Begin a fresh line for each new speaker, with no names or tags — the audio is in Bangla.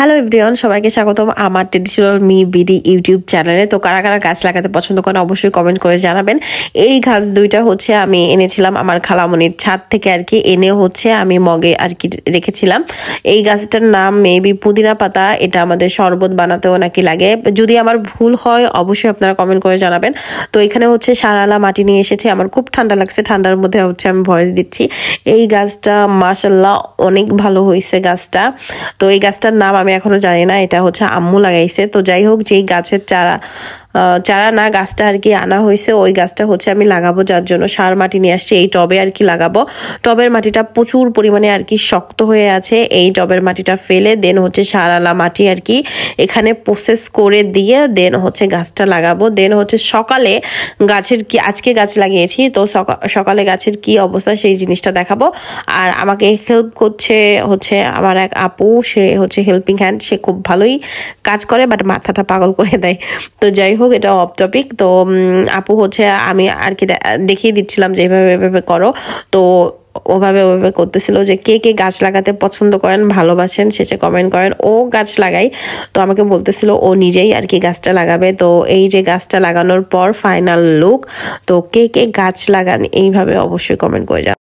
হ্যালো এভরিওয়ান, সবাইকে স্বাগতম আমার ট্রেডিশনাল মি বিডি ইউটিউব চ্যানেলে। তো কারা কারা গাছ লাগাতে পছন্দ করেন অবশ্যই কমেন্ট করে জানাবেন। এই গাছ দুইটা হচ্ছে আমি এনেছিলাম আমার খালামণির ছাদ থেকে আর কি, এনে হচ্ছে আমি মগে আর কি রেখেছিলাম। এই গাছটার নাম মেবি পুদিনা পাতা। এটা আমাদের শরবত বানাতেও নাকি লাগে, যদি আমার ভুল হয় অবশ্যই আপনারা কমেন্ট করে জানাবেন। তো এখানে হচ্ছে সারালা মাটি নিয়ে এসেছে, আমার খুব ঠান্ডা লাগছে, ঠান্ডার মধ্যে হচ্ছে আমি ভয়েস দিচ্ছি। এই গাছটা মাশাআল্লাহ অনেক ভালো হয়েছে গাছটা। তো এই গাছটার নাম আমি এখনো জানি না, এটা হচ্ছে আম্মু লাগাইছে। তো যাই হোক, যেই গাছের চারা না গাছটা আর কি আনা হয়েছে, ওই গাছটা হচ্ছে আমি লাগাবো, যার জন্য সার মাটি নিয়ে আসছি এই টবে আর কি লাগাবো। টবের মাটিটা প্রচুর পরিমাণে আর কি শক্ত হয়ে আছে, এই টবের মাটিটা ফেলে দেন হচ্ছে সারালা মাটি আর কি এখানে প্রসেস করে দিয়ে দেন হচ্ছে গাছটা লাগাবো। দেন হচ্ছে সকালে গাছের কি, আজকে গাছ লাগিয়েছি তো সকালে গাছের কি অবস্থা সেই জিনিসটা দেখাবো। আর আমাকে হেল্প করছে হচ্ছে আমার এক আপু, সে হচ্ছে হেল্পিং হ্যান্ড, সে খুব ভালোই কাজ করে বাট মাথাটা পাগল করে দেয়। তো যাই হোক, এটা অফ টপিক। তো আপু হচ্ছে আমি আর কি দেখিয়ে দিচ্ছিলাম যে এভাবে করো, তো ওভাবে করতেছিল। যে কে কে গাছ লাগাতে পছন্দ করেন, ভালোবাসেন, শেষে কমেন্ট করেন। ও গাছ লাগাই, তো আমাকে বলতেছিল ও নিজেই আর কি গাছটা লাগাবে। তো এই যে গাছটা লাগানোর পর ফাইনাল লুক। তো কে কে গাছ লাগান এইভাবে অবশ্যই কমেন্ট করে যান।